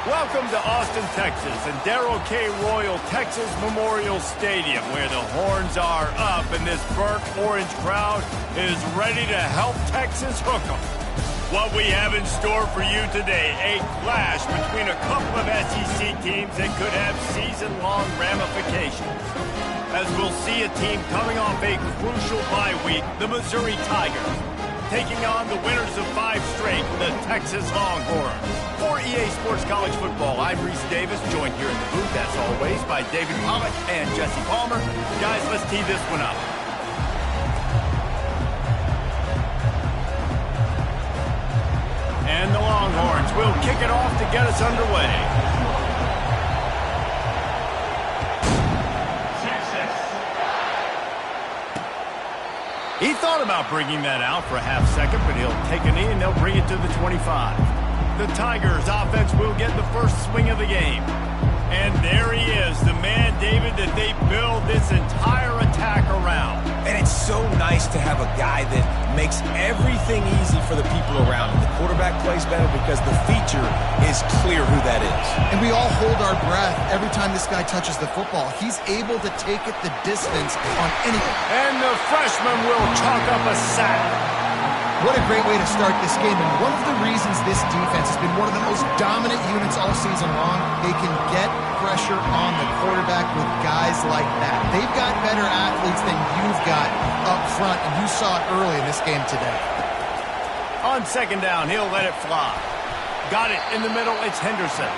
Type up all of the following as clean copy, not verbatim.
Welcome to Austin, Texas, and Darrell K. Royal Texas Memorial Stadium, where the horns are up and this burnt orange crowd is ready to help Texas hook 'em. What we have in store for you today, a clash between a couple of SEC teams that could have season-long ramifications. As we'll see a team coming off a crucial bye week, the Missouri Tigers, taking on the winners of 5 straight, the Texas Longhorns. For EA Sports College Football, I'm Reese Davis, joined here in the booth, as always, by David Pollack and Jesse Palmer. Guys, let's tee this one up. And the Longhorns will kick it off to get us underway. He thought about bringing that out for a half second, but he'll take a knee and they'll bring it to the 25. The Tigers offense will get the first swing of the game. And there he is, the man, David, that they build this entire attack around. And it's so nice to have a guy that makes everything easy for the people around him. The quarterback plays better because the feature is clear who that is. And we all hold our breath every time this guy touches the football. He's able to take it the distance on anything. And the freshman will chalk up a sack. What a great way to start this game, and one of the reasons this defense has been one of the most dominant units all season long, they can get pressure on the quarterback with guys like that. They've got better athletes than you've got up front, and you saw it early in this game today. On second down, he'll let it fly. Got it in the middle, it's Henderson.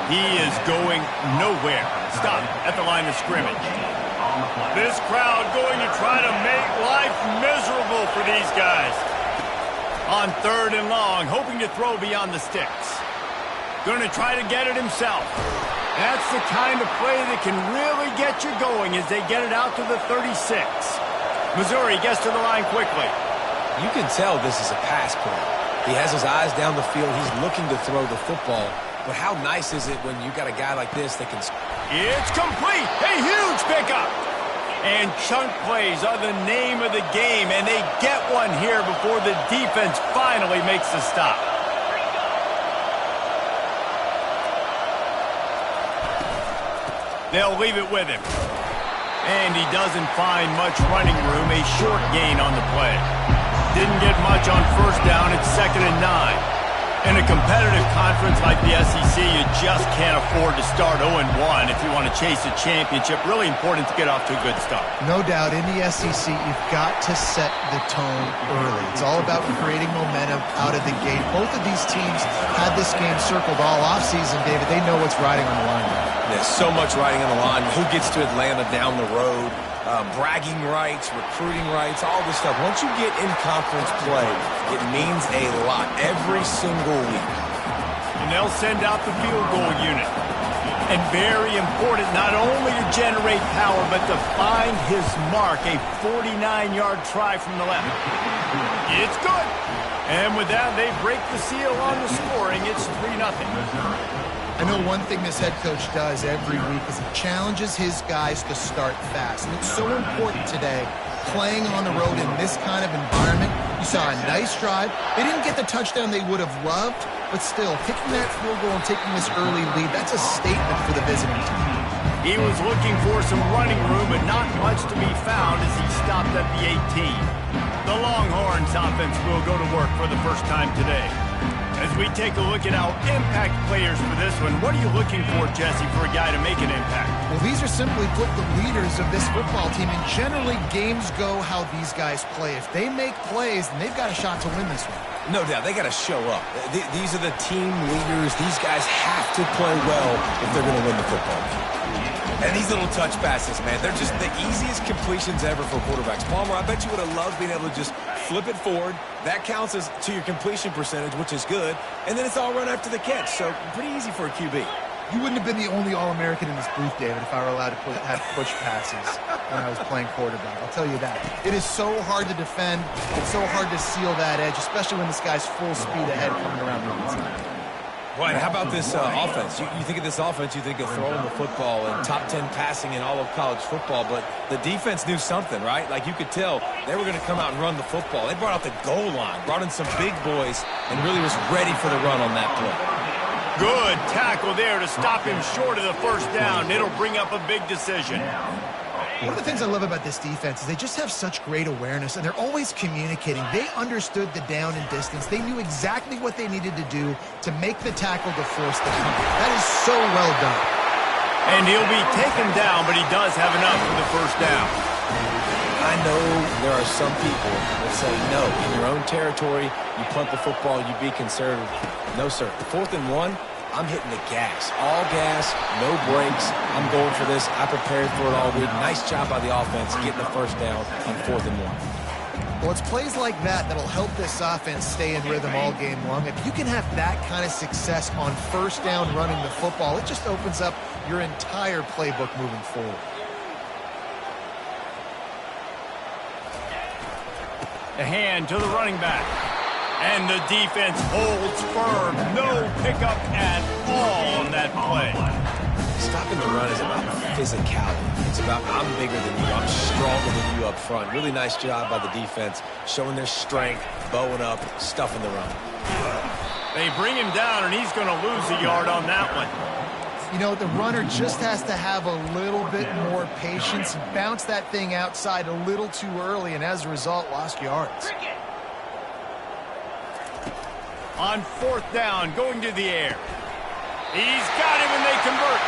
He is going nowhere. Stop at the line of scrimmage. This crowd going to try to make life miserable for these guys. On third and long, hoping to throw beyond the sticks. Going to try to get it himself. That's the kind of play that can really get you going as they get it out to the 36. Missouri gets to the line quickly. You can tell this is a pass play. He has his eyes down the field. He's looking to throw the football. But how nice is it when you got a guy like this that can... It's complete! A huge pickup! And chunk plays are the name of the game, and they get one here before the defense finally makes the stop. They'll leave it with him. And he doesn't find much running room, a short gain on the play. Didn't get much on first down, it's 2nd and 9. In a competitive conference like the SEC, you just can't afford to start 0-1 if you want to chase a championship. Really important to get off to a good start. No doubt, in the SEC, you've got to set the tone early. It's all about creating momentum out of the gate. Both of these teams had this game circled all offseason, David. They know what's riding on the line. There's so much riding on the line. Who gets to Atlanta down the road? Bragging rights, recruiting rights, all this stuff. Once you get in conference play, it means a lot every single week. And they'll send out the field goal unit. And very important, not only to generate power, but to find his mark, a 49-yard try from the left. It's good. And with that, they break the seal on the scoring. It's 3-0. I know one thing this head coach does every week is he challenges his guys to start fast. And it's so important today, playing on the road in this kind of environment. You saw a nice drive. They didn't get the touchdown they would have loved, but still, kicking that field goal and taking this early lead, that's a statement for the visiting team. He was looking for some running room, but not much to be found as he stopped at the 18. The Longhorns offense will go to work for the first time today. As we take a look at our impact players for this one, what are you looking for, Jesse, for a guy to make an impact? Well, these are simply put the leaders of this football team, and generally games go how these guys play. If they make plays, then they've got a shot to win this one. No doubt, they got to show up. These are the team leaders. These guys have to play well if they're going to win the football game. And these little touch passes, man, they're just the easiest completions ever for quarterbacks. Palmer, I bet you would have loved being able to just flip it forward. That counts as to your completion percentage, which is good. And then it's all run after the catch, so pretty easy for a QB. You wouldn't have been the only All-American in this booth, David, if I were allowed to have push passes when I was playing quarterback. I'll tell you that. It is so hard to defend. It's so hard to seal that edge, especially when this guy's full speed ahead coming around the inside. Well, how about this offense? You think of this offense, you think of throwing the football and top 10 passing in all of college football, but the defense knew something, right? Like you could tell they were going to come out and run the football. They brought out the goal line, brought in some big boys, and really was ready for the run on that play. Good tackle there to stop him short of the first down. It'll bring up a big decision. One of the things I love about this defense is they just have such great awareness, and they're always communicating. They understood the down and distance. They knew exactly what they needed to do to make the tackle to force the comeback. That is so well done. And he'll be taken down, but he does have enough for the first down. I know there are some people that say, no, in your own territory, you punt the football, you be conservative. No, sir. 4th and 1, I'm hitting the gas. All gas, no brakes. I'm going for this. I prepared for it all week. Nice job by the offense getting the first down on 4th and 1. Well, it's plays like that that'll help this offense stay in rhythm all game long. If you can have that kind of success on first down running the football, it just opens up your entire playbook moving forward. The hand to the running back. And the defense holds firm. No pickup at all on that play. Stopping the run is about physicality. It's about I'm bigger than you, I'm stronger than you up front. Really nice job by the defense, showing their strength, bowing up, stuffing the run. They bring him down, and he's going to lose a yard on that one. You know, the runner just has to have a little bit more patience, bounce that thing outside a little too early, and as a result, lost yards. On 4th down, going to the air. He's got him, and they convert.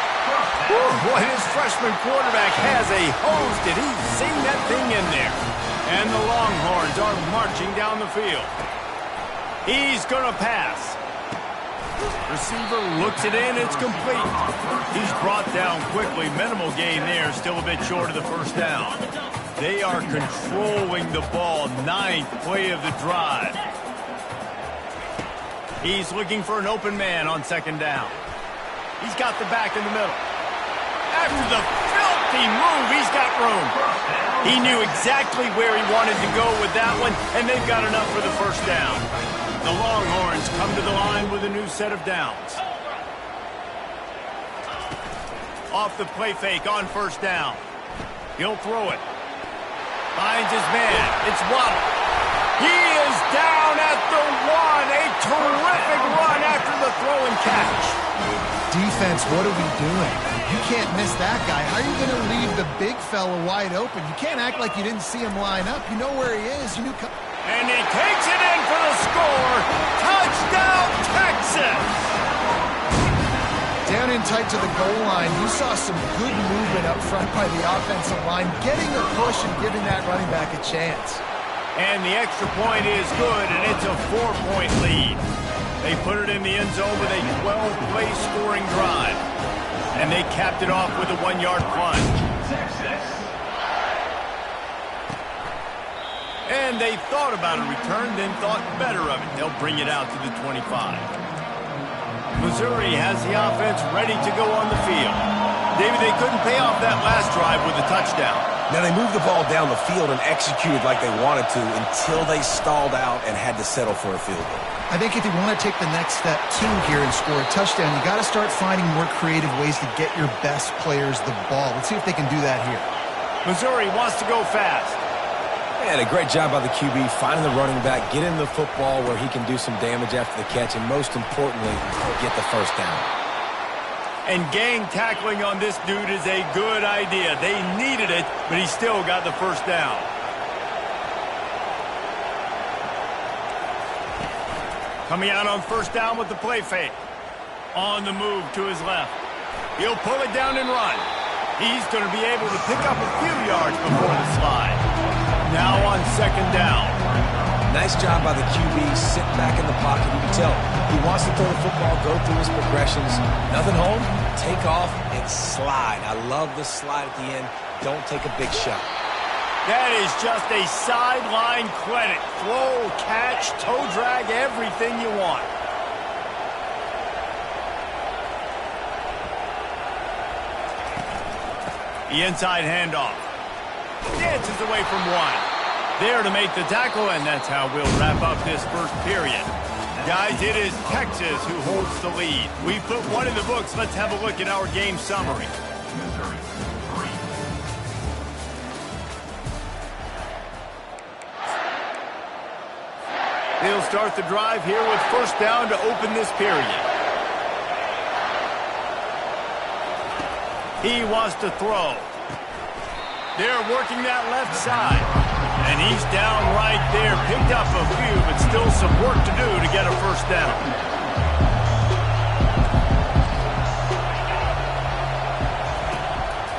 Boy, his freshman quarterback has a hose. Did he sing that thing in there? And the Longhorns are marching down the field. He's going to pass. Receiver looks it in. It's complete. He's brought down quickly. Minimal gain there. Still a bit short of the first down. They are controlling the ball. 9th play of the drive. He's looking for an open man on 2nd down. He's got the back in the middle. After the filthy move, he's got room. He knew exactly where he wanted to go with that one, and they've got enough for the first down. The Longhorns come to the line with a new set of downs. Off the play fake on 1st down. He'll throw it. Finds his man. It's Waddle. He is down at the 1. A terrific run after the throw and catch. Defense, what are we doing? You can't miss that guy. How are you going to leave the big fella wide open? You can't act like you didn't see him line up. You know where he is. You knew. And he takes it in for the score. Touchdown, Texas! Down in tight to the goal line, you saw some good movement up front by the offensive line, getting a push and giving that running back a chance. And the extra point is good, and it's a 4-point lead. They put it in the end zone with a 12-play scoring drive. And they capped it off with a 1-yard plunge. And they thought about a return, then thought better of it. They'll bring it out to the 25. Missouri has the offense ready to go on the field. David, they couldn't pay off that last drive with a touchdown. Now, they moved the ball down the field and executed like they wanted to until they stalled out and had to settle for a field goal. I think if you want to take the next step too here and score a touchdown, you got to start finding more creative ways to get your best players the ball. Let's see if they can do that here. Missouri wants to go fast. And a great job by the QB finding the running back, getting the football where he can do some damage after the catch, and most importantly, get the first down. And gang tackling on this dude is a good idea. They needed it, but he still got the first down. Coming out on 1st down with the play fake. On the move to his left. He'll pull it down and run. He's going to be able to pick up a few yards before the slide. Now on 2nd down. Nice job by the QB, sitting back in the pocket. You can tell he wants to throw the football, go through his progressions. Nothing home, take off, and slide. I love the slide at the end. Don't take a big shot. That is just a sideline credit. Throw, catch, toe drag, everything you want. The inside handoff. Dances away from one. There to make the tackle, and that's how we'll wrap up this first period. Guys, it is Texas who holds the lead. We put one in the books. Let's have a look at our game summary. They'll start the drive here with 1st down to open this period. He wants to throw. They're working that left side. And he's down right there. Picked up a few, but still some work to do to get a first down.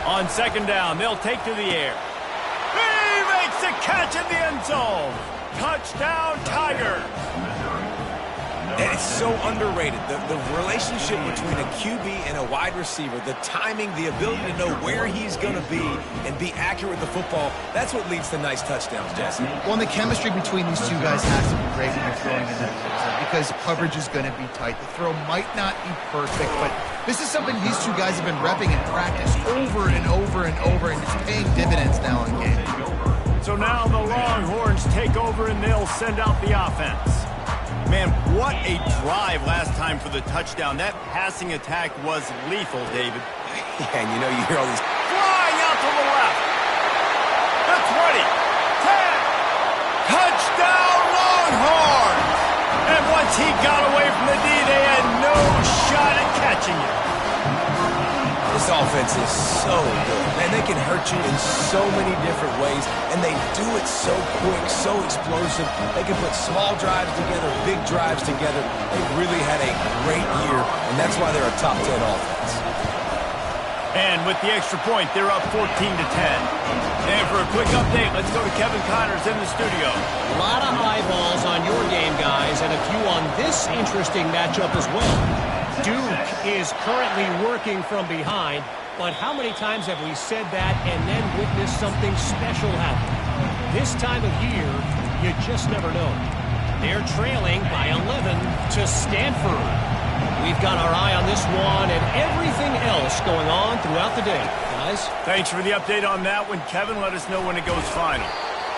On second down, they'll take to the air. He makes the catch in the end zone. Touchdown, Tigers. And it's so underrated. The relationship between a QB and a wide receiver, the timing, the ability to know where he's going to be and be accurate with the football, that's what leads to nice touchdowns, Jesse. Well, and the chemistry between these two guys has to be great when you're throwing in that zone because coverage is going to be tight. The throw might not be perfect, but this is something these two guys have been repping in practice over and over and over, and it's paying dividends now in game. So now the Longhorns take over and they'll send out the offense. Man, what a drive last time for the touchdown. That passing attack was lethal, David. Yeah, and you hear all these flying out to the left. The 20, 10, touchdown Longhorns! And once he got away from the D, they had no shot at catching it. This offense is so good. Man, they can hurt you in so many different ways, and they do it so quick, so explosive. They can put small drives together, big drives together. They've really had a great year, and that's why they're a top 10 offense. And with the extra point, they're up 14-10. And for a quick update, let's go to Kevin Connors in the studio. A lot of eyeballs on your game, guys, and a few on this interesting matchup as well. Duke is currently working from behind, but how many times have we said that and then witnessed something special happen? This time of year, you just never know. They're trailing by 11 to Stanford. We've got our eye on this one and everything else going on throughout the day, guys. Thanks for the update on that one, Kevin. Let us know when it goes final.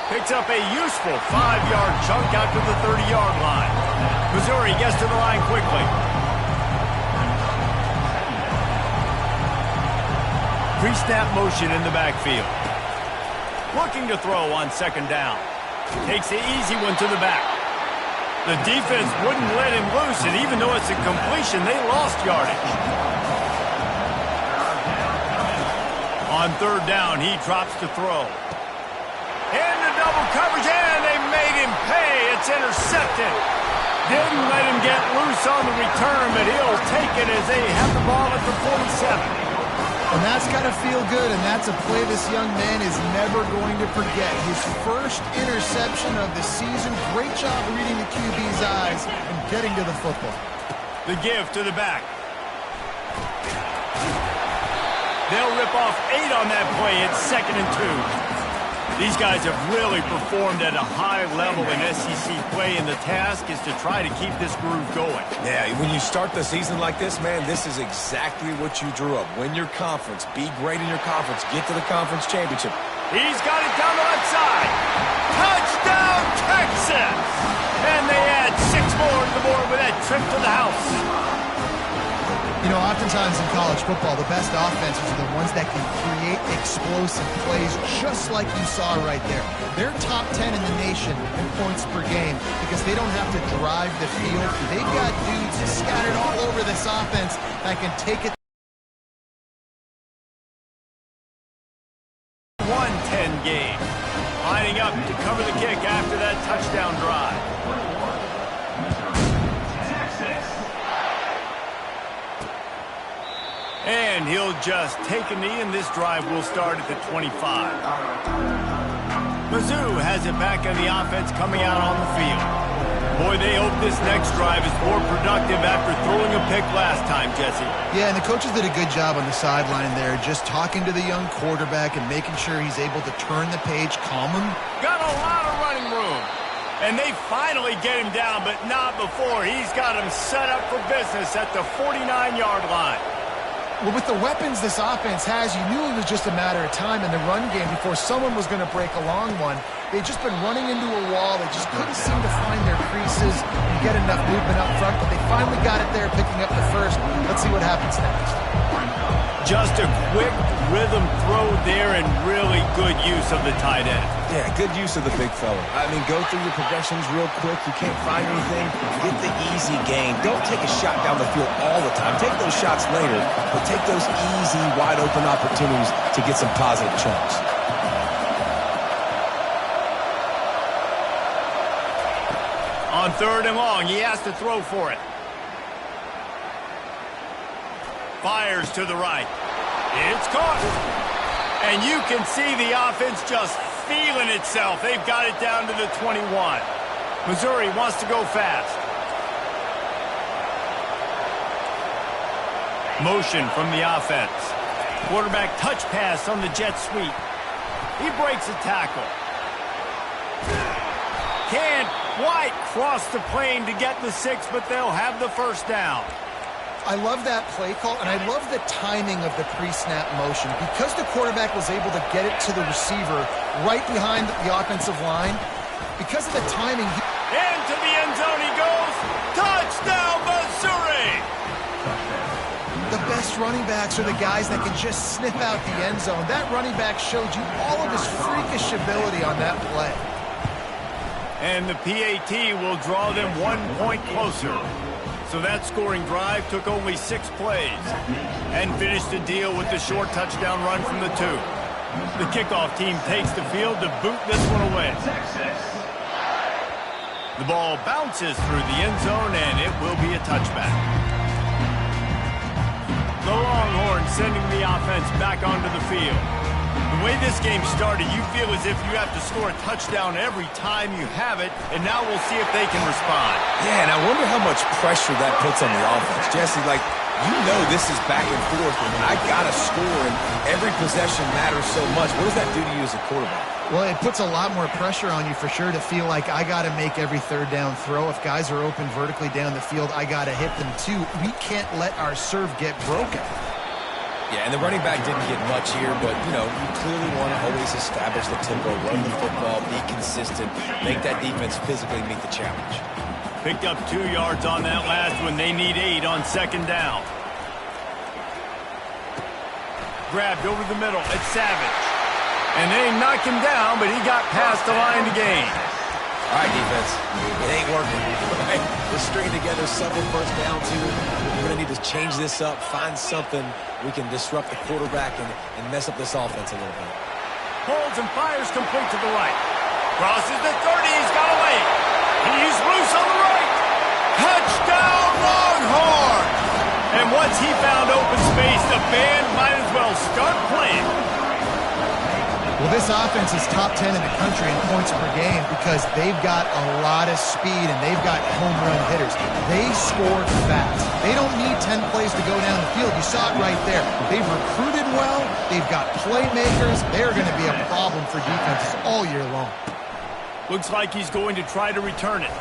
Picks up a useful 5-yard chunk out to the 30-yard line. Missouri gets to the line quickly. Pre-snap motion in the backfield. Looking to throw on second down. Takes the easy one to the back. The defense wouldn't let him loose, and even though it's a completion, they lost yardage. On third down, he drops to throw. Into double coverage, and they made him pay. It's intercepted. Didn't let him get loose on the return, but he'll take it as they have the ball at the 47. And that's got to feel good, and that's a play this young man is never going to forget. His first interception of the season. Great job reading the QB's eyes and getting to the football. The give to the back. They'll rip off 8 on that play. It's 2nd and 2. These guys have really performed at a high level in SEC play, and the task is to try to keep this groove going. Yeah, when you start the season like this, man, this is exactly what you drew up. Win your conference. Be great in your conference. Get to the conference championship. He's got it down the left side. Touchdown, Texas! And they add 6 more to the board with that trip to the house. You know, oftentimes in college football, the best offenses are the ones that can create explosive plays, just like you saw right there. They're top 10 in the nation in points per game because they don't have to drive the field. They've got dudes scattered all over this offense that can take it. 1-10 game. Lining up to cover the kick after that touchdown drive. And he'll just take a knee, and this drive will start at the 25. Mizzou has it back on the offense coming out on the field. Boy, they hope this next drive is more productive after throwing a pick last time, Jesse. Yeah, and the coaches did a good job on the sideline there, just talking to the young quarterback and making sure he's able to turn the page, calm him. Got a lot of running room. And they finally get him down, but not before. He's got him set up for business at the 49-yard line. Well, with the weapons this offense has, you knew it was just a matter of time in the run game before someone was going to break a long one. They'd just been running into a wall. They just couldn't seem to find their creases and get enough movement up front, but they finally got it there, picking up the first. Let's see what happens next. Just a quick rhythm throw there and really good use of the tight end. Yeah, good use of the big fella. I mean, go through your progressions real quick. You can't find anything. Get the easy gain. Don't take a shot down the field all the time. Take those shots later, but take those easy, wide-open opportunities to get some positive chunks. On 3rd and long, he has to throw for it. Fires to the right. It's caught. And you can see the offense just feeling itself. They've got it down to the 21. Missouri wants to go fast. Motion from the offense. Quarterback touch pass on the jet sweep. He breaks a tackle. Can't quite cross the plane to get the 6, but they'll have the first down. I love that play call, and I love the timing of the pre-snap motion. Because the quarterback was able to get it to the receiver right behind the offensive line, because of the timing... Into the end zone he goes. Touchdown, Missouri! The best running backs are the guys that can just snip out the end zone. That running back showed you all of his freakish ability on that play. And the PAT will draw them 1 point closer. So that scoring drive took only 6 plays and finished the deal with the short touchdown run from the 2. The kickoff team takes the field to boot this one away. The ball bounces through the end zone, and it will be a touchback. The Longhorns sending the offense back onto the field. The way this game started, you feel as if you have to score a touchdown every time you have it, and now we'll see if they can respond. Yeah, and I wonder how much pressure that puts on the offense. Jesse, like, you know this is back and forth, and I got to score, and every possession matters so much. What does that do to you as a quarterback? Well, it puts a lot more pressure on you for sure to feel like I got to make every 3rd down throw. If guys are open vertically down the field, I got to hit them too. We can't let our serve get broken. Yeah, and the running back didn't get much here, but, you know, you clearly want to always establish the tempo, run the football, be consistent, make that defense physically meet the challenge. Picked up 2 yards on that last one. They need 8 on 2nd down. Grabbed over the middle. It's Savage. And they knocked him down, but he got past the line to gain. All right, defense. It ain't working. Right? We're stringing together several first downs here. We're going to need to change this up, find something we can disrupt the quarterback and mess up this offense a little bit. Holds and fires complete to the right. Crosses the 30. He's got away. He's loose on the right. Touchdown, Longhorns! And once he found open space, the band might as well start playing. Well, this offense is top 10 in the country in points per game because they've got a lot of speed and they've got home run hitters. They score fast. They don't need 10 plays to go down the field. You saw it right there. They've recruited well. They've got playmakers. They're going to be a problem for defenses all year long. Looks like he's going to try to return it.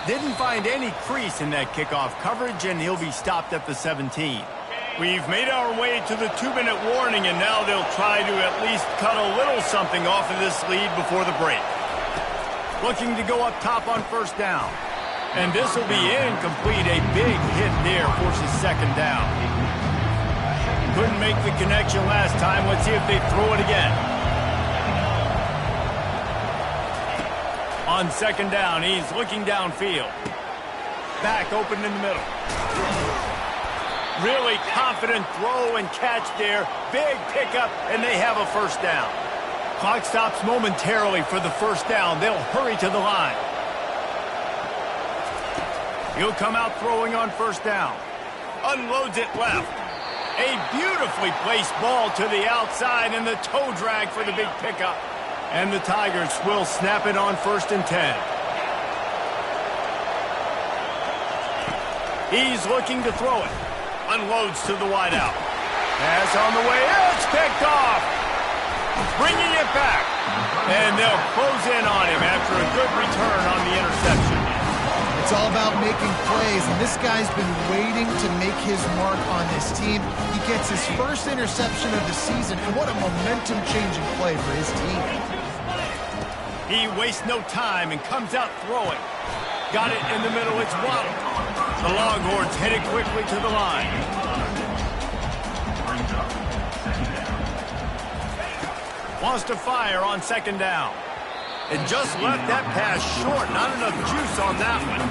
Didn't find any crease in that kickoff coverage, and he'll be stopped at the 17. We've made our way to the 2-minute warning, and now they'll try to at least cut a little something off of this lead before the break. Looking to go up top on 1st down. And this will be incomplete. A big hit there forces 2nd down. Couldn't make the connection last time. Let's see if they throw it again. On 2nd down, he's looking downfield. Back open in the middle. Really confident throw and catch there. Big pickup, and they have a 1st down. Clock stops momentarily for the 1st down. They'll hurry to the line. He'll come out throwing on 1st down. Unloads it left. A beautifully placed ball to the outside, and the toe drag for the big pickup. And the Tigers will snap it on 1st and 10. He's looking to throw it. Unloads to the wideout. Pass on the way. It's picked off. Bringing it back. And they'll close in on him after a good return on the interception. It's all about making plays, and this guy's been waiting to make his mark on this team. He gets his 1st interception of the season, and what a momentum-changing play for his team. He wastes no time and comes out throwing. Got it in the middle. It's Waddle. The Longhorns headed quickly to the line. Wants to fire on second down. And just left that pass short. Not enough juice on that one.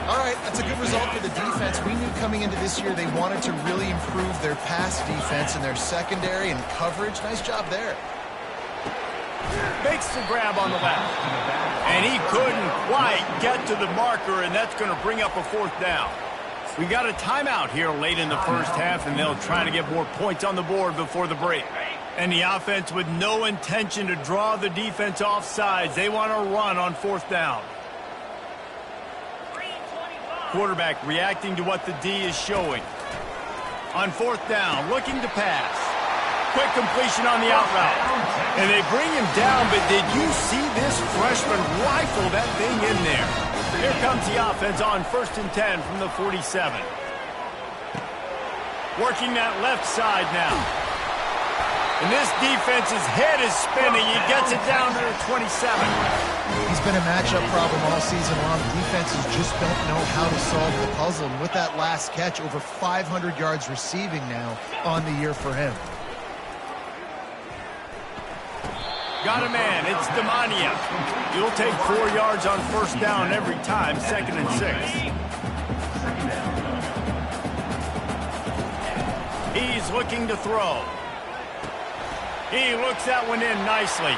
All right, that's a good result for the defense. We knew coming into this year they wanted to really improve their pass defense and their secondary and coverage. Nice job there. Makes the grab on the left. And he couldn't quite get to the marker, and that's going to bring up a fourth down. We got a timeout here late in the first half, and they'll try to get more points on the board before the break. And the offense with no intention to draw the defense off sides. They want to run on fourth down. Quarterback reacting to what the D is showing. On fourth down, looking to pass. Quick completion on the out route. And they bring him down, but did you see this freshman rifle that thing in there? Here comes the offense on 1st and 10 from the 47. Working that left side now. And this defense's head is spinning. He gets it down to the 27. He's been a matchup problem all season long. Defenses just don't know how to solve the puzzle. And with that last catch, over 500 yards receiving now on the year for him. Got a man. It's Demania. He'll take 4 yards on first down every time, 2nd and 6. He's looking to throw. He looks that one in nicely.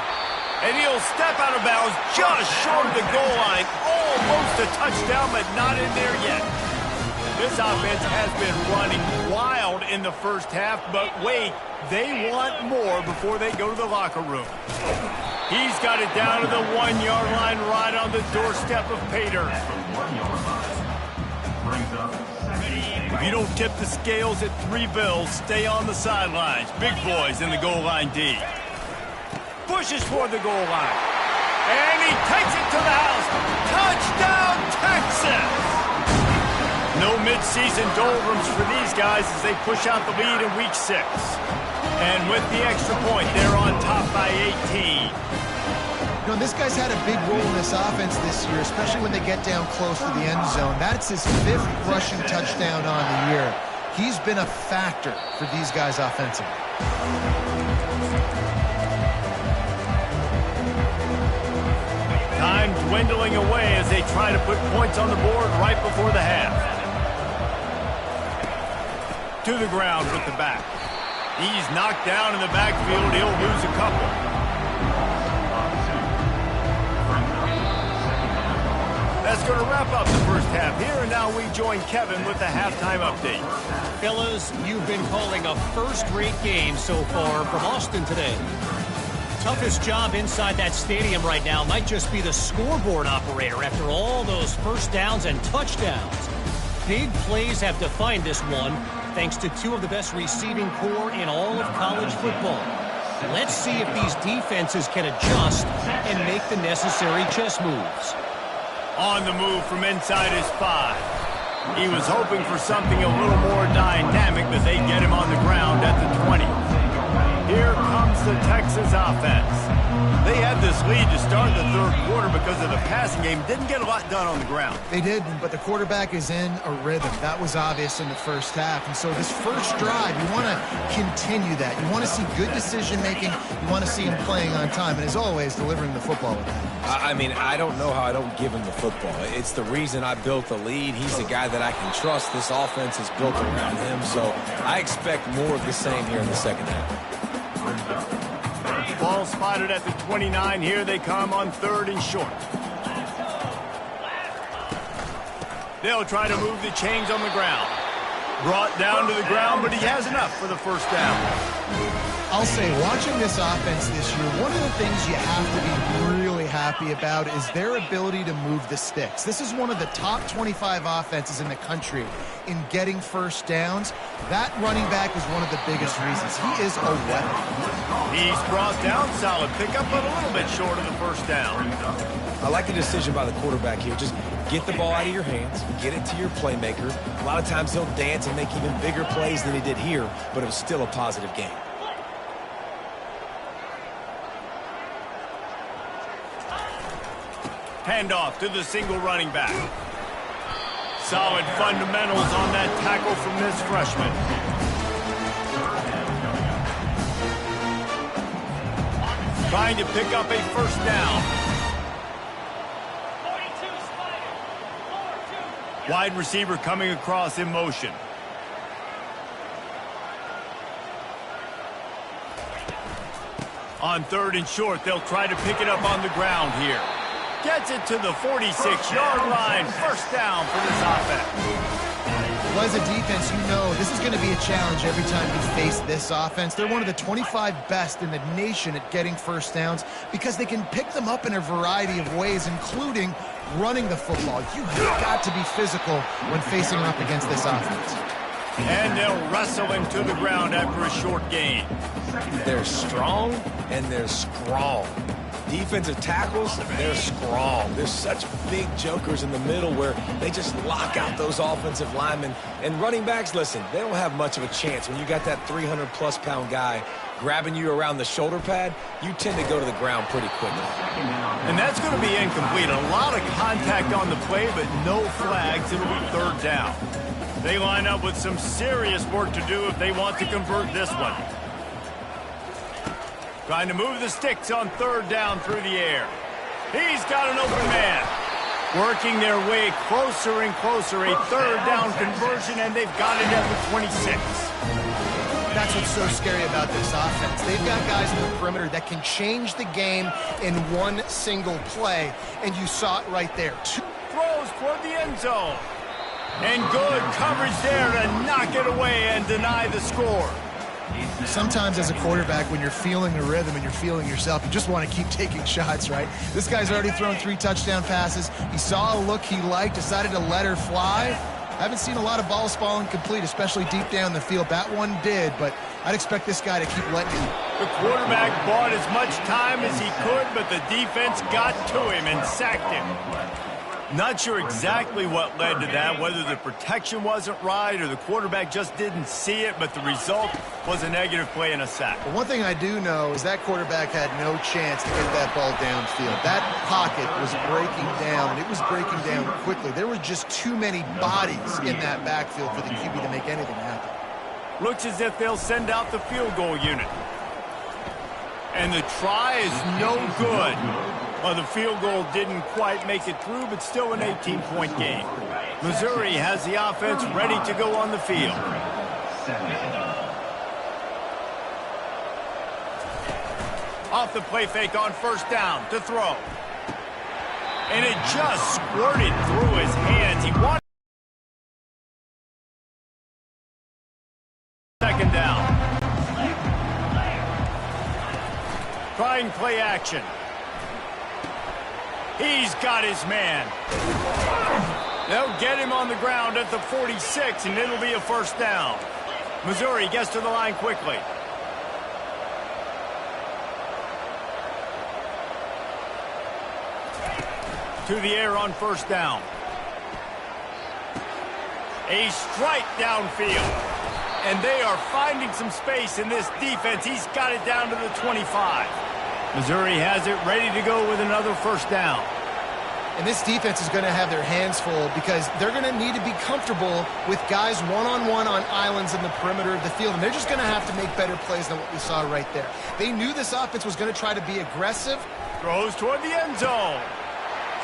And he'll step out of bounds just short of the goal line. Almost a touchdown, but not in there yet. This offense has been running wild in the first half, but wait, they want more before they go to the locker room. He's got it down to the 1-yard line right on the doorstep of Pater. If you don't tip the scales at 3 bills, stay on the sidelines. Big boys in the goal line D. Pushes toward the goal line. And he takes it to the house. Touchdown, Texas! No midseason doldrums for these guys as they push out the lead in week 6. And with the extra point, they're on top by 18. You know, this guy's had a big role in this offense this year, especially when they get down close to the end zone. That's his 5th rushing touchdown on the year. He's been a factor for these guys offensively. Time dwindling away as they try to put points on the board right before the half. To the ground with the back. He's knocked down in the backfield. He'll lose a couple. That's going to wrap up the first half here, and now we join Kevin with the halftime update. Fellas, you've been calling a first-rate game so far from Austin today. Toughest job inside that stadium right now might just be the scoreboard operator after all those first downs and touchdowns. Big plays have defined this one, thanks to 2 of the best receiving core in all of college football. Let's see if these defenses can adjust and make the necessary chess moves. On the move from inside his 5. He was hoping for something a little more dynamic, but they get him on the ground at the 20. Here comes the Texas offense. They had this lead to start the 3rd quarter because of the passing game. Didn't get a lot done on the ground. They did, but the quarterback is in a rhythm. That was obvious in the first half. And so this first drive, you want to continue that. You want to see good decision-making. You want to see him playing on time. And as always, delivering the football with that. I mean, I don't know how I don't give him the football. It's the reason I built the lead. He's the guy that I can trust. This offense is built around him. So I expect more of the same here in the second half. Ball spotted at the 29. Here they come on 3rd and short. They'll try to move the chains on the ground. Brought down to the ground, but he has enough for the first down. I'll say, watching this offense this year, one of the things you have to be really happy about is their ability to move the sticks. This is one of the top 25 offenses in the country in getting first downs. That running back is one of the biggest reasons. He is a weapon. He's brought down, solid pickup, but a little bit short of the first down. I like the decision by the quarterback here. Just get the ball out of your hands, get it to your playmaker. A lot of times he'll dance and make even bigger plays than he did here, but it was still a positive game. Handoff to the single running back. Solid fundamentals on that tackle from this freshman. trying to pick up a first down. Wide receiver coming across in motion. On 3rd and short, they'll try to pick it up on the ground here. Gets it to the 46-yard line. First down for this offense. Well, as a defense, you know this is going to be a challenge every time you face this offense. They're one of the 25 best in the nation at getting first downs because they can pick them up in a variety of ways, including running the football. You have got to be physical when facing up against this offense. And they'll wrestle him to the ground after a short gain. They're strong and they're strong. Defensive tackles, they're strong. There's such big jokers in the middle where they just lock out those offensive linemen. And running backs, listen, they don't have much of a chance. When you got that 300-plus pound guy grabbing you around the shoulder pad, you tend to go to the ground pretty quickly. And that's going to be incomplete. A lot of contact on the play, but no flags. It'll be 3rd down. They line up with some serious work to do if they want to convert this one. Trying to move the sticks on 3rd down through the air. He's got an open man. Working their way closer and closer. A 3rd down conversion, and they've got it at the 26. That's what's so scary about this offense. They've got guys in the perimeter that can change the game in one single play, and you saw it right there. Throws toward the end zone. And good coverage there to knock it away and deny the score. Sometimes as a quarterback, when you're feeling the rhythm and you're feeling yourself, you just want to keep taking shots, right? This guy's already thrown 3 touchdown passes. He saw a look he liked, decided to let her fly. I haven't seen a lot of balls falling complete, especially deep down the field. That one did, but I'd expect this guy to keep letting it. The quarterback bought as much time as he could, but the defense got to him and sacked him. Not sure exactly what led to that, whether the protection wasn't right or the quarterback just didn't see it, but the result was a negative play and a sack. But one thing I do know is that quarterback had no chance to get that ball downfield. That pocket was breaking down, and it was breaking down quickly. There were just too many bodies in that backfield for the QB to make anything happen. Looks as if they'll send out the field goal unit. And the try is no good. Well, the field goal didn't quite make it through, but still an 18-point game. Missouri has the offense ready to go on the field. Off the play fake on 1st down to throw. And it just squirted through his hands. He wanted 2nd down. Trying play action. He's got his man. They'll get him on the ground at the 46, and it'll be a 1st down. Missouri gets to the line quickly. To the air on 1st down. A strike downfield. And they are finding some space in this defense. He's got it down to the 25. Missouri has it ready to go with another 1st down. And this defense is going to have their hands full because they're going to need to be comfortable with guys one-on-one on islands in the perimeter of the field. And they're just going to have to make better plays than what we saw right there. They knew this offense was going to try to be aggressive. Throws toward the end zone.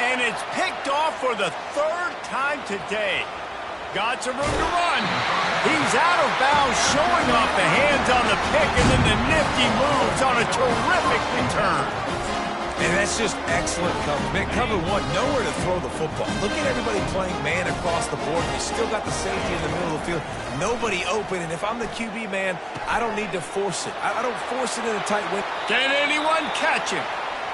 And it's picked off for the 3rd time today. Got some room to run. He's out of bounds, showing off the hands on the pick, and then the nifty moves on a terrific return. And that's just excellent cover. Man, cover 1, nowhere to throw the football. Look at everybody playing man across the board. You still got the safety in the middle of the field. Nobody open, and if I'm the QB, man, I don't need to force it. I don't force it in a tight window. Can anyone catch him?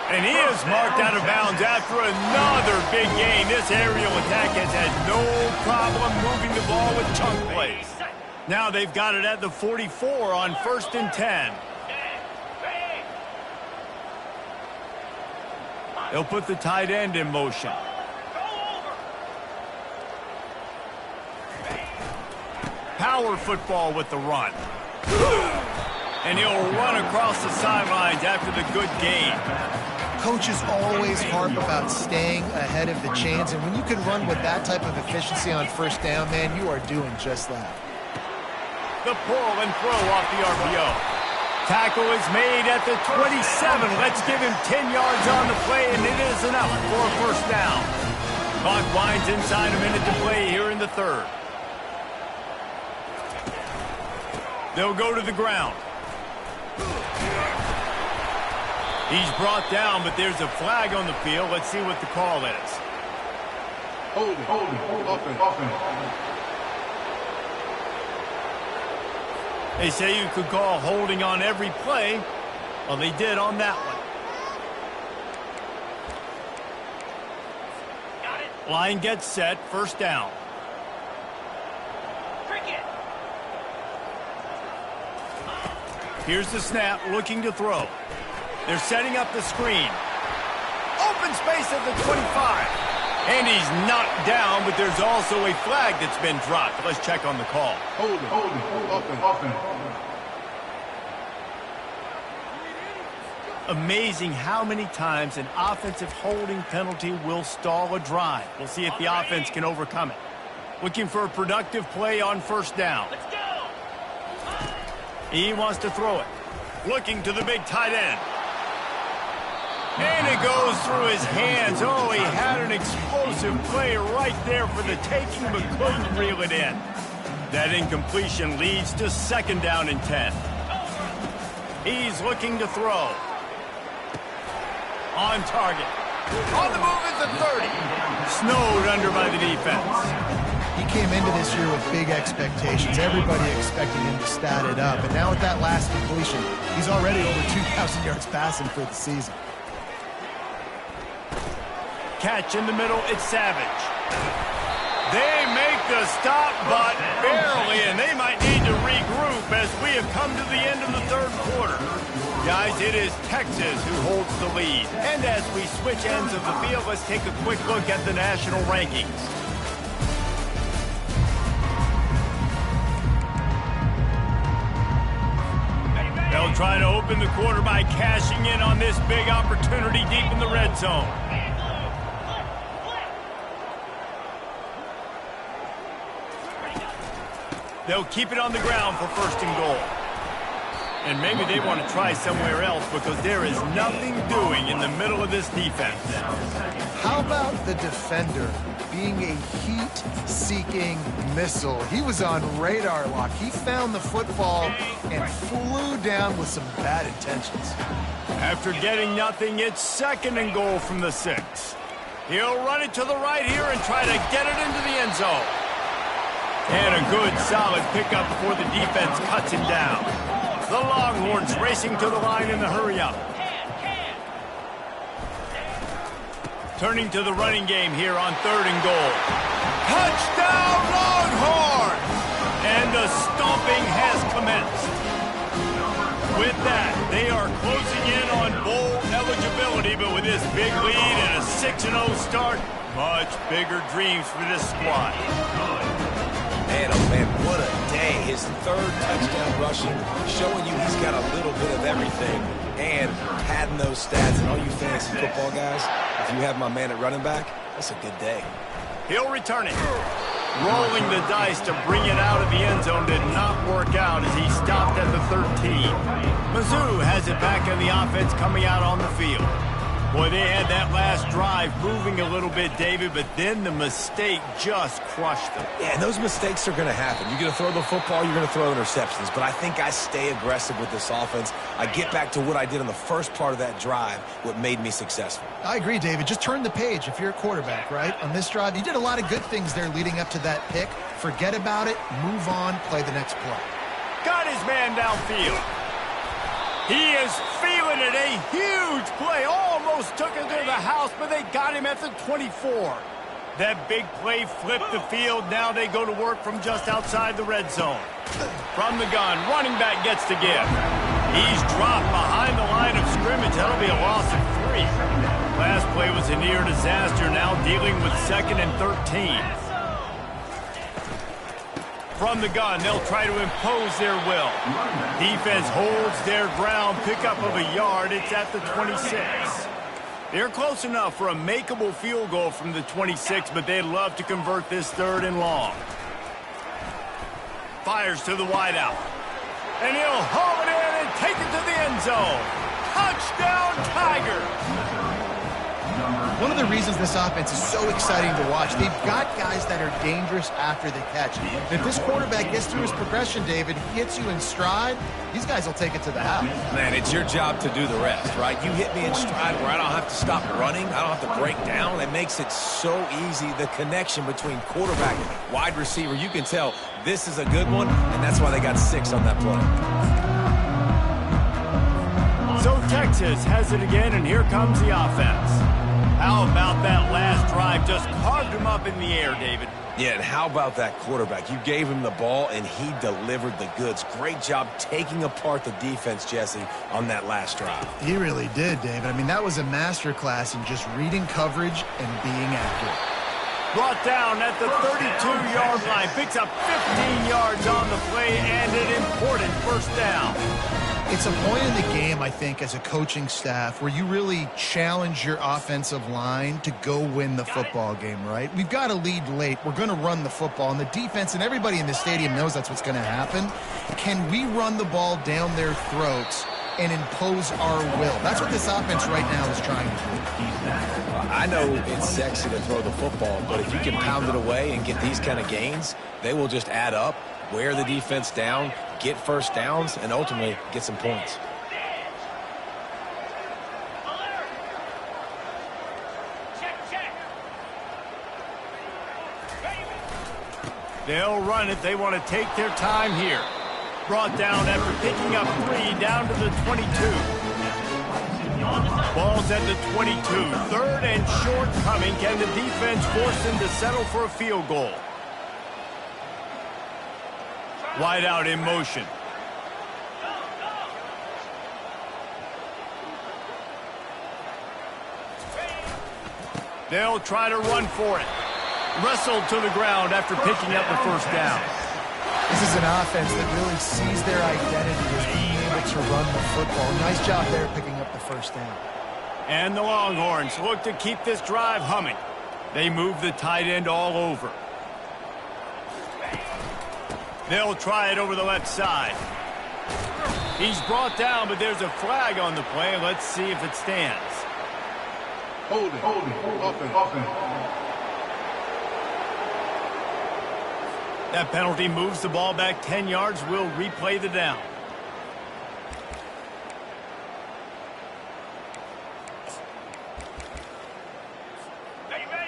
And he is marked out of bounds after another big gain. This aerial attack has had no problem moving the ball with chunk plays. Now they've got it at the 44 on 1st and 10. They'll put the tight end in motion. Power football with the run. And he'll run across the sidelines after the good gain. Coaches always harp about staying ahead of the chains, and when you can run with that type of efficiency on 1st down, man, you are doing just that. The pull and throw off the RPO. Tackle is made at the 27. Let's give him 10 yards on the play, and it is enough for a first down. Clock winds inside a minute to play here in the third. They'll go to the ground. He's brought down, but there's a flag on the field. Let's see what the call is. Hold offense. They say you could call holding on every play. Well, they did on that one. Got it. Line gets set. First down. Cricket. Here's the snap, looking to throw. They're setting up the screen. Open space at the 25. And he's knocked down, but there's also a flag that's been dropped. Let's check on the call. Hold offense. Amazing how many times an offensive holding penalty will stall a drive. We'll see if the offense can overcome it. Looking for a productive play on first down. Let's go. He wants to throw it. Looking to the big tight end. And it goes through his hands. Oh, he had an explosive play right there for the taking, but couldn't reel it in. That incompletion leads to second down and 10. He's looking to throw. On target. On the move at the 30. Snowed under by the defense. He came into this year with big expectations. Everybody expected him to stat it up. And now with that last completion, he's already over 2,000 yards passing for the season. Catch in the middle, it's Savage. They make the stop, but barely, and they might need to regroup as we have come to the end of the third quarter. Guys, it is Texas who holds the lead. And as we switch ends of the field, let's take a quick look at the national rankings. They'll try to open the quarter by cashing in on this big opportunity deep in the red zone. They'll keep it on the ground for first and goal. And maybe they want to try somewhere else because there is nothing doing in the middle of this defense. How about the defender being a heat-seeking missile? He was on radar lock. He found the football and flew down with some bad intentions. After getting nothing, it's second and goal from the 6. He'll run it to the right here and try to get it into the end zone. And a good, solid pickup before the defense cuts him down. The Longhorns racing to the line in the hurry-up. Turning to the running game here on third and goal. Touchdown, Longhorns! And the stomping has commenced. With that, they are closing in on bowl eligibility, but with this big lead and a 6-0 start, much bigger dreams for this squad. Man, oh man, what a day. His third touchdown rushing, showing you he's got a little bit of everything. And padding those stats, and all you fantasy football guys, if you have my man at running back, that's a good day. He'll return it. Rolling the dice to bring it out of the end zone did not work out as he stopped at the 13. Mizzou has it back in the offense coming out on the field. Boy, they had that last drive moving a little bit, David, but then the mistake just crushed them. Yeah, and those mistakes are going to happen. You're going to throw the football, you're going to throw interceptions, but I think I stay aggressive with this offense. I get back to what I did in the first part of that drive, what made me successful. I agree, David. Just turn the page if you're a quarterback, right? On this drive, you did a lot of good things there leading up to that pick. Forget about it, move on, play the next play. Got his man downfield. He is feeling it. A huge play. Almost took it to the house, but they got him at the 24. That big play flipped the field. Now they go to work from just outside the red zone. From the gun, running back gets to give. He's dropped behind the line of scrimmage. That'll be a loss of 3. Last play was a near disaster. Now dealing with 2nd and 13. From the gun, they'll try to impose their will. Defense holds their ground, pickup of a yard. It's at the 26. They're close enough for a makeable field goal from the 26, but they'd love to convert this 3rd and long. Fires to the wideout. And he'll haul it in and take it to the end zone. Touchdown, Tigers! One of the reasons this offense is so exciting to watch, they've got guys that are dangerous after the catch. And if this quarterback gets through his progression, David, he hits you in stride, these guys will take it to the house. Man, it's your job to do the rest, right? You hit me in stride where I don't have to stop running. I don't have to break down. It makes it so easy, the connection between quarterback and wide receiver. You can tell this is a good one, and that's why they got 6 on that play. So Texas has it again, and here comes the offense. How about that last drive? Just carved him up in the air, David. Yeah, and how about that quarterback? You gave him the ball, and he delivered the goods. Great job taking apart the defense, Jesse, on that last drive. He really did, David. I mean, that was a masterclass in just reading coverage and being accurate. Brought down at the 32-yard line. Picks up 15 yards on the play and an important first down. It's a point in the game, I think, as a coaching staff where you really challenge your offensive line to go win the football game, right? We've got a lead late. We're going to run the football, and the defense and everybody in the stadium knows that's what's going to happen. Can we run the ball down their throats and impose our will? That's what this offense right now is trying to do. I know it's sexy to throw the football, but if you can pound it away and get these kind of gains, they will just add up, wear the defense down, get first downs, and ultimately get some points. They'll run it. They want to take their time here. Brought down after picking up 3 down to the 22. Ball's at the 22. 3rd and short coming. Can the defense force them to settle for a field goal? Wide out in motion. They'll try to run for it. Wrestled to the ground after picking up the first down. This is an offense that really sees their identity as being able to run the football. Nice job there picking up the first down. And the Longhorns look to keep this drive humming. They move the tight end all over. They'll try it over the left side. He's brought down, but there's a flag on the play. Let's see if it stands. Hold it. Offense. That penalty moves the ball back 10 yards. We'll replay the down.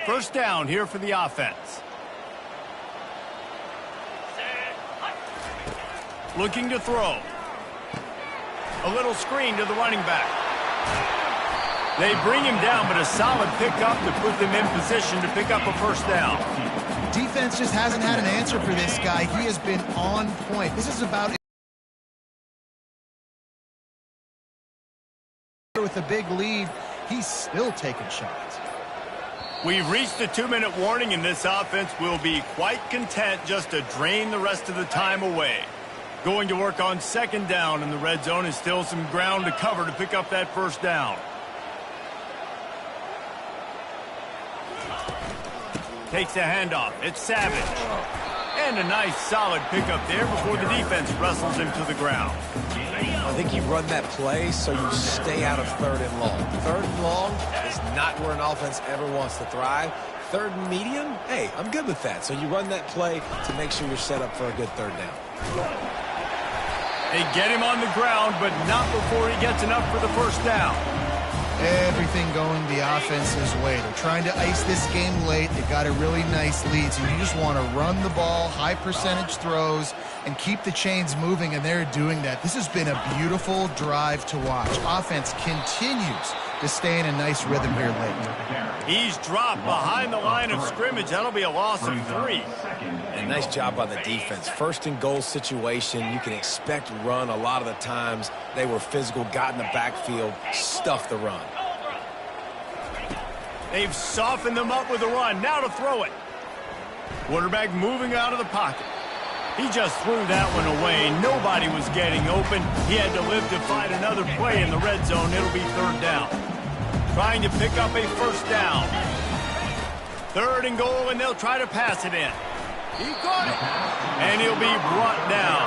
First down here for the offense. Looking to throw. A little screen to the running back. They bring him down, but a solid pickup to put them in position to pick up a first down. Defense just hasn't had an answer for this guy. He has been on point. This is about with a big lead. He's still taking shots. We've reached the 2-minute warning, and this offense will be quite content just to drain the rest of the time away. Going to work on 2nd down, and the red zone is still some ground to cover to pick up that first down. Takes a handoff. It's Savage. And a nice solid pickup there before the defense wrestles him to the ground. I think you run that play so you stay out of 3rd and long. 3rd and long is not where an offense ever wants to thrive. 3rd and medium, hey, I'm good with that. So you run that play to make sure you're set up for a good 3rd down. They get him on the ground, but not before he gets enough for the first down. Everything going the offense's way. They're trying to ice this game late. They've got a really nice lead, so you just want to run the ball, high percentage throws, and keep the chains moving, and they're doing that. This has been a beautiful drive to watch. Offense continues to stay in a nice rhythm here late. He's dropped behind the line of scrimmage. That'll be a loss of 3. And nice job on the defense. 1st and goal situation, you can expect run a lot of the times. They were physical, got in the backfield, stuffed the run. They've softened them up with a run. Now to throw it. Quarterback moving out of the pocket. He just threw that one away. Nobody was getting open. He had to live to find another play in the red zone. It'll be 3rd down. Trying to pick up a first down. 3rd and goal, and they'll try to pass it in. He got it. And he'll be brought down.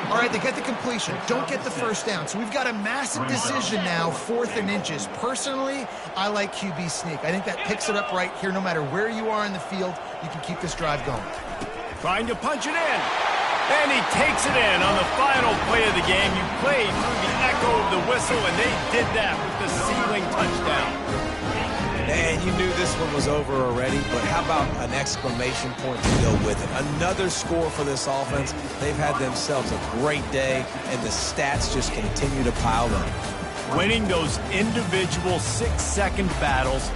All right, they get the completion. Don't get the first down. So we've got a massive decision now, 4th and inches. Personally, I like QB sneak. I think that picks it up right here. No matter where you are in the field, you can keep this drive going. Trying to punch it in. And he takes it in on the final play of the game. You played through the echo of the whistle, and they did that with the ceiling touchdown. And you knew this one was over already, but how about an exclamation point to go with it? Another score for this offense. They've had themselves a great day, and the stats just continue to pile up. Winning those individual 6-second battles